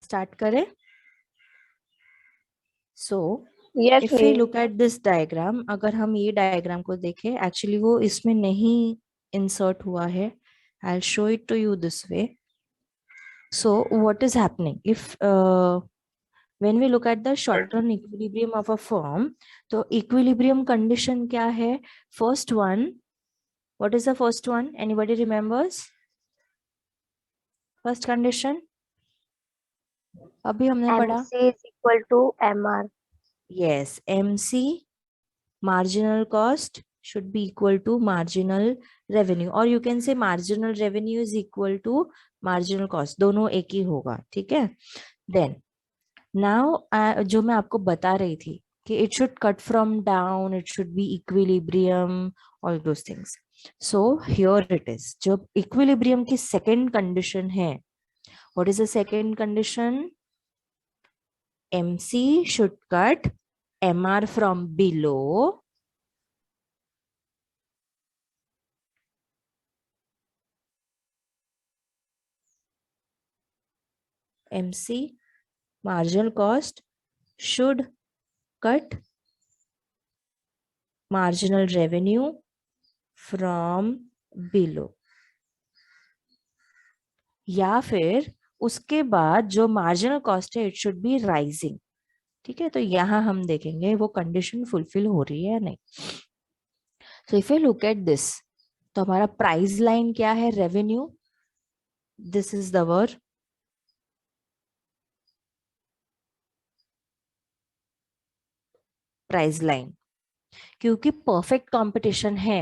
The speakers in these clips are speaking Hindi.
स्टार्ट करें. So yes if we miss. Look at this diagram, अगर हम ये डायग्राम को देखें, एक्चुअली वो इसमें नहीं इंसर्ट हुआ है. I will show it to you this way. So what is happening if when we look at the short run equilibrium of a firm, तो equilibrium condition क्या है? First one, what is the first one? Anybody remembers? First condition अभी हमने पढ़ा. MC is equal to MR. Yes, MC marginal cost should be equal to marginal revenue, or you can say marginal revenue is equal to marginal cost. दोनों एक ही होगा. ठीक है. Then now जो मैं आपको बता रही थी कि it should cut from down, it should be equilibrium, all those things. So here it is. जब equilibrium की second condition है, what is the second condition? MC should cut MR from below MC marginal cost should cut marginal revenue from below. या फिर उसके बाद जो मार्जिनल कॉस्ट है इट शुड बी राइजिंग. ठीक है. तो यहां हम देखेंगे वो कंडीशन फुलफिल हो रही है या नहीं. So if you look at this, तो हमारा प्राइस लाइन क्या है? Revenue. This is the price line. क्योंकि परफेक्ट कंपटीशन है.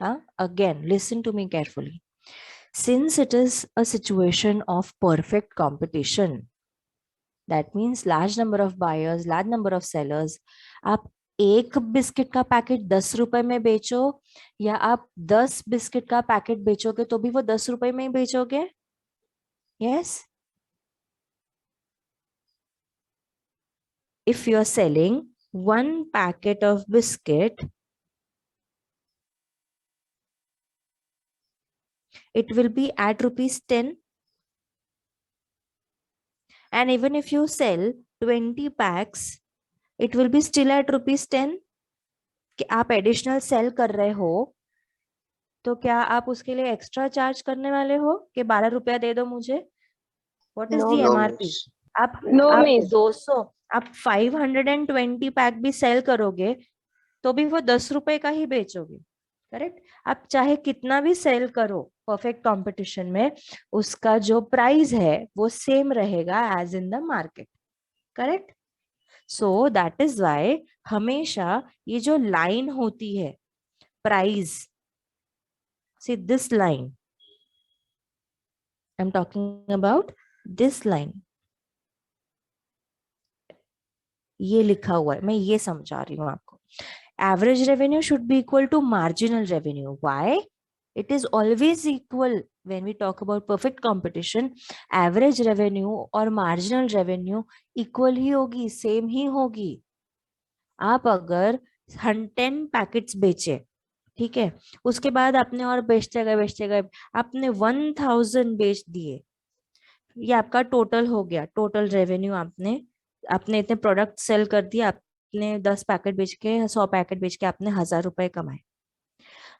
हाँ, again listen to me carefully. Since it is a situation of perfect competition, that means large number of buyers, large number of sellers, आप एक बिस्किट का पैकेट 10 रुपए में बेचो या आप 10 बिस्किट का पैकेट बेचोगे तो भी वो 10 रुपए में ही बेचोगे. Yes. If you are selling one packet of biscuit, it will be at ₹10. And even if you sell 20 packs, it will be still at ₹10. कि आप एडिशनल सेल कर रहे हो तो क्या आप उसके लिए एक्स्ट्रा चार्ज करने वाले हो कि 12 रुपया दे दो मुझे? What is No the miss. MRP? आप No आप miss. 200, आप 520 पैक भी सेल करोगे तो भी वो 10 रुपए का ही बेचोगे. करेक्ट. आप चाहे कितना भी सेल करो परफेक्ट कंपटीशन में, उसका जो प्राइस है वो सेम रहेगा as in the market. Correct. So that is why हमेशा ये जो लाइन होती है price, see this line, I'm talking about this line. ये लिखा हुआ है, मैं ये समझा रही हूँ आपको. Average revenue should be equal to marginal revenue. Why? It is always equal when we talk about perfect competition. Average revenue और मार्जिनल रेवेन्यू इक्वल ही होगी, सेम ही होगी. आप अगर 10 पैकेट्स बेचे, ठीक है, उसके बाद आपने और बेचते गए आपने 1000 बेच दिए, ये आपका टोटल हो गया. टोटल रेवेन्यू आपने आपने इतने प्रोडक्ट सेल कर दिए, आपने 10 पैकेट बेच के 100 पैकेट बेच के आपने 1000 रुपए कमाए.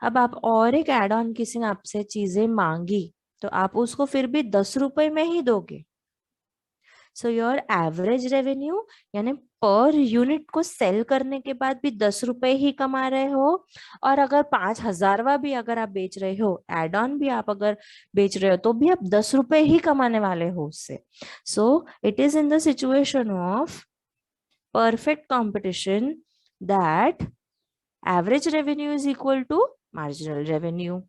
अब आप और एक एड ऑन किसी ने आपसे चीजें मांगी तो आप उसको फिर भी 10 रुपए में ही दोगे. सो योर एवरेज रेवेन्यू यानी पर यूनिट को सेल करने के बाद भी 10 रुपए ही कमा रहे हो. और अगर 5000वां भी अगर आप बेच रहे हो, एड ऑन भी आप अगर बेच रहे हो तो भी आप 10 रुपए ही कमाने वाले हो उससे. So it is in the situation of perfect competition that average revenue is equal to marginal revenue.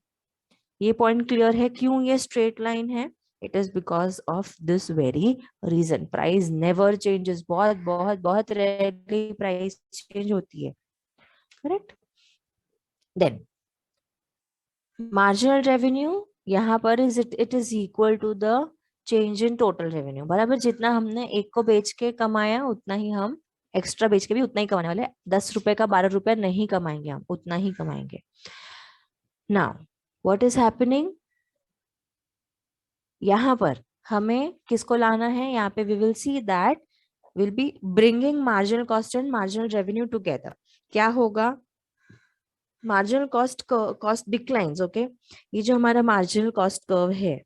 ये पॉइंट क्लियर है क्यों ये स्ट्रेट लाइन है? It is because of this very reason. Price never changes. बहुत बहुत बहुत रेयरली प्राइस चेंज होती है. करेक्ट. देन मार्जिनल रेवेन्यू यहाँ पर it is equal to the change in total revenue. बराबर, जितना हमने एक को बेच के कमाया उतना ही हम एक्स्ट्रा बेच के भी उतना ही कमाने वाले. 10 रुपए का 12 रुपया नहीं कमाएंगे, हम उतना ही कमाएंगे. Now what is happening? यहाँ पर हमें किसको लाना है यहाँ पे? We will see that will be bringing marginal cost and marginal revenue together. क्या होगा? Marginal cost declines. ओके, ये जो हमारा मार्जिनल कॉस्ट कर्व है,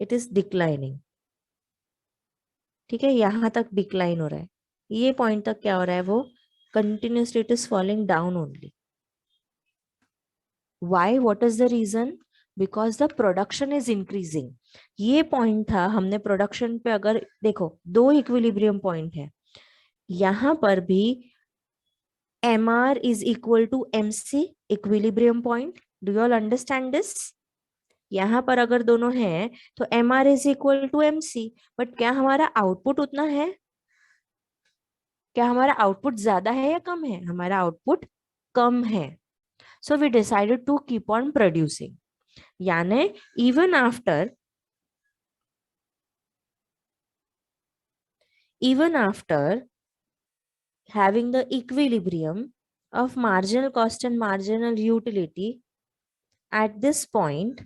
इट इज डिक्लाइनिंग। ठीक है, यहां तक डिक्लाइन हो रहा है, ये पॉइंट तक क्या हो रहा है? वो continuously it is falling down only. Why? What is the reason? Because the production is increasing. ये पॉइंट था, हमने प्रोडक्शन पे अगर देखो, दो इक्विलिब्रियम पॉइंट है यहां पर भी। MR is equal to MC, equilibrium point. Do you all understand this? यहाँ पर अगर दोनों हैं तो MR is equal to MC, but क्या हमारा आउटपुट उतना है? क्या हमारा आउटपुट ज्यादा है या कम है? हमारा आउटपुट कम है। So we decided to keep on producing, यानी even after having the equilibrium of marginal cost and marginal utility, at this point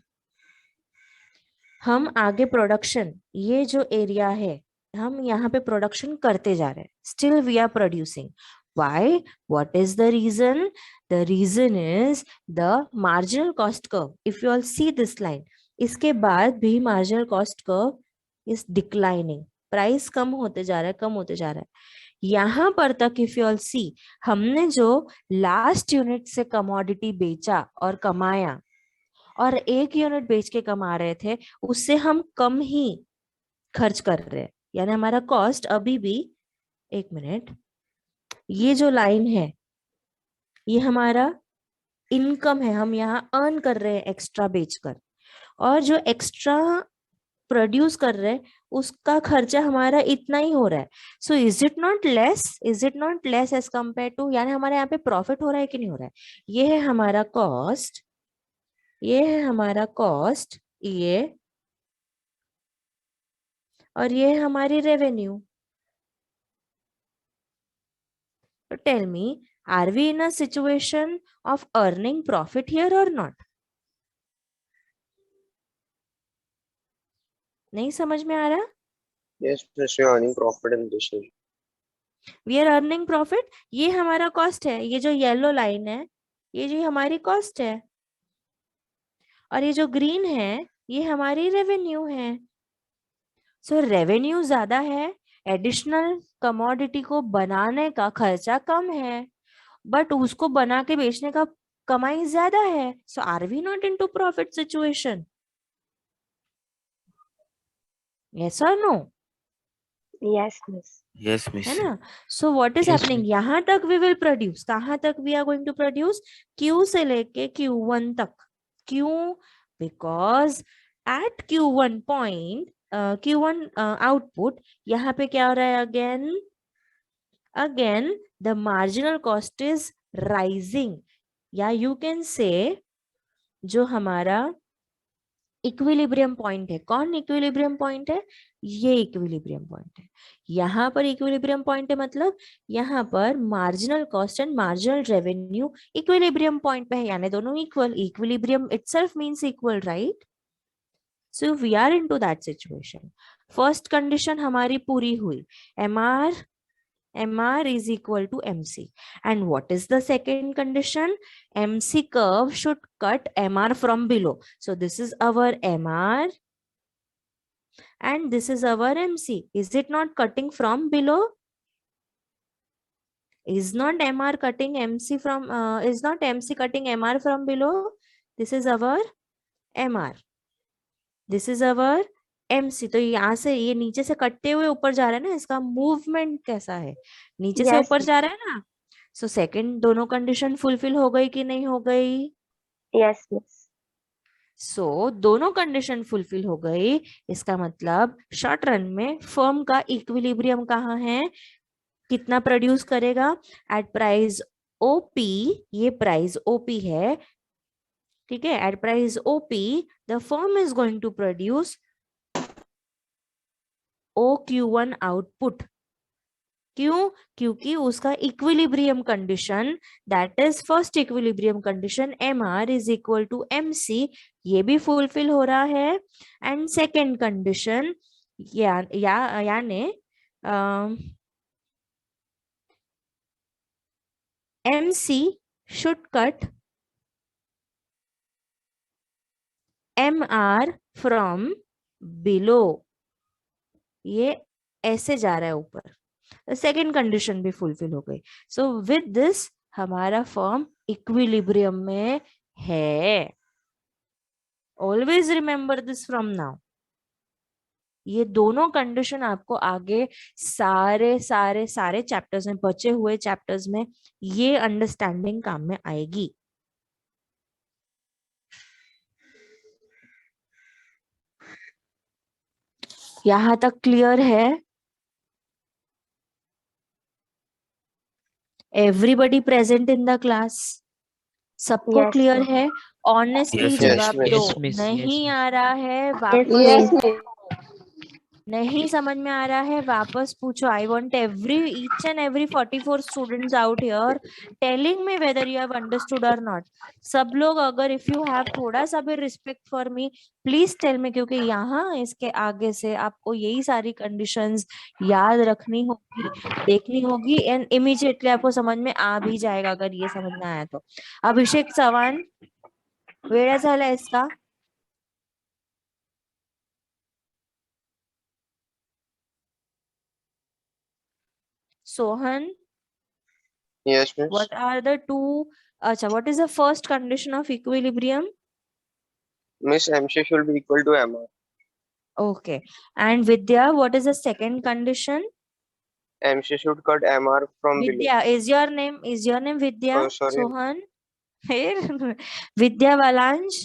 हम आगे प्रोडक्शन, ये जो एरिया है हम यहाँ पे प्रोडक्शन करते जा रहे हैं, still we are producing. Why? What is the reason? The reason is the marginal cost curve. If you all see this line, इसके बाद भी marginal cost curve is declining. Price कम होते जा रहा है, कम होते जा रहा है। यहाँ पर तक if you all see, हमने जो लास्ट यूनिट से कमोडिटी बेचा और कमाया और एक यूनिट बेच के कमा रहे थे, उससे हम कम ही खर्च कर रहे हैं, यानी हमारा कॉस्ट अभी भी, एक मिनट, ये जो लाइन है ये हमारा इनकम है, हम यहाँ अर्न कर रहे हैं एक्स्ट्रा बेचकर, और जो एक्स्ट्रा प्रोड्यूस कर रहे हैं उसका खर्चा हमारा इतना ही हो रहा है। So is it not less? Is it not less as compare to, यानी हमारे यहाँ पे प्रॉफिट हो रहा है कि नहीं हो रहा है? ये है हमारा कॉस्ट, ये है हमारा कॉस्ट, ये, और ये है हमारी रेवेन्यू। तो tell me, are we in a situation of earning profit here और नॉट? नहीं समझ में आ रहा? Yes, miss, we are earning profit in this year. We are earning profit. ये हमारा कॉस्ट है, ये जो येलो लाइन है ये जो हमारी कॉस्ट है, और ये जो ग्रीन है ये हमारी रेवेन्यू है। सो रेवेन्यू ज्यादा है, एडिशनल कमोडिटी को बनाने का खर्चा कम है, बट उसको बना के बेचने का कमाई ज्यादा है। So are we not into profit situation? Yes और no? Yes, miss. Yes, miss. है ना? So what is Yes, happening, यहाँ तक वी विल प्रोड्यूस, कहाँ तक we are going to produce? Q से लेके Q1 तक। क्यों? Because at Q1 point, Q1 output, यहाँ पे क्या हो रहा है? Again the marginal cost is rising, या यू कैन से जो हमारा इक्विलिब्रियम पॉइंट है, कौन इक्विलिब्रियम पॉइंट है? ये इक्विलिब्रियम पॉइंट है। यहाँ पर इक्विलिब्रियम पॉइंट है, मतलब यहाँ पर marginal cost and marginal revenue equilibrium point पे है, यानी दोनों equal. Equilibrium itself means equal, right? So we are into that situation. First condition हमारी पूरी हुई, MR is equal to MC. And what is the second condition? MC curve should cut MR from below. So this is our MR and this is our MC. Is it not cutting from below? Is not MR cutting MC from, is not MC cutting MR from below? This is our MR. This is our MC. तो यहाँ से ये नीचे से कटते हुए ऊपर जा रहा है ना, इसका मूवमेंट कैसा है? नीचे से Yes, ऊपर जा रहा है ना। सो सेकंड दोनों कंडीशन फुलफिल हो गई कि नहीं हो गई? yes, miss. सो दोनों कंडीशन फुलफिल हो गई, इसका मतलब शॉर्ट रन में फर्म का इक्विलिब्रियम कहाँ है? कितना प्रोड्यूस करेगा? एट प्राइस ओपी, ये प्राइस ओपी है, ठीक है? At price OP the firm is going to produce OQ1 output. क्यों? क्योंकि उसका equilibrium condition, that is first equilibrium condition MR is equal to MC, ये भी फुलफिल हो रहा है। एंड सेकेंड कंडीशन यानी MC should cut MR from below, ये ऐसे जा रहा है ऊपर, सेकेंड कंडीशन भी फुलफिल हो गई। सो विद दिस हमारा फॉर्म इक्विलिब्रियम में है। Always remember this from now. ये दोनों कंडीशन आपको आगे सारे सारे सारे चैप्टर्स में, बचे हुए चैप्टर्स में ये अंडरस्टैंडिंग काम में आएगी। यहां तक क्लियर है? Everybody present in the class? सबको Yes, क्लियर miss. है? ऑनेस्टली Yes, जवाब miss. दो। Yes, miss. Yes, नहीं miss. आ रहा है Yes, वापस, miss. नहीं समझ में आ रहा है वापस पूछो। I want each and every 44 students out here telling me whether you have understood और नॉट। सब लोग अगर इफ यू हैव थोड़ा सा भी respect for me please tell me, क्योंकि यहाँ इसके आगे से आपको यही सारी कंडीशंस याद रखनी होगी, देखनी होगी, एंड इमीडिएटली आपको समझ में आ भी जाएगा अगर ये समझ में आया तो। अभिषेक चव्हाण, वेळ झाला इसका? Sohan, Yes, miss. what are the two? Acha, what is the first condition of equilibrium? Miss, MC should be equal to MR. Okay. And Vidya, what is the second condition? MC should cut MR from below. Vidya, is your name Vidya? Oh, sorry. Sohan? Here. Vidya Valanj?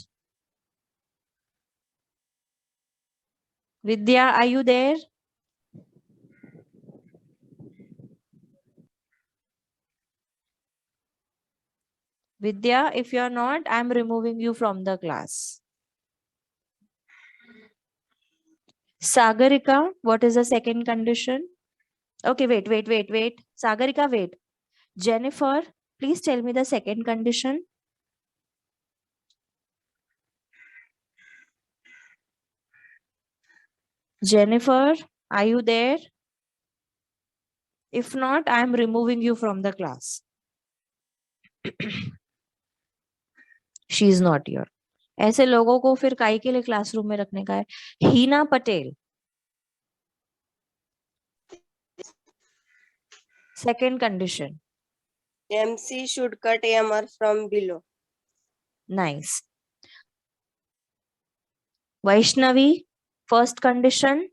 Vidya, are you there? Vidya, if you are not, I am removing you from the class. Sagarika, what is the second condition? Okay, wait. Sagarika, wait. Jennifer, please tell me the second condition. Jennifer, are you there? If not, I am removing you from the class. She is not here. ऐसे लोगों को फिर काहे के लिए क्लासरूम में रखने का है? हीना Patel. Second condition. MC should cut MR from below. Nice. Vaishnavi, first condition.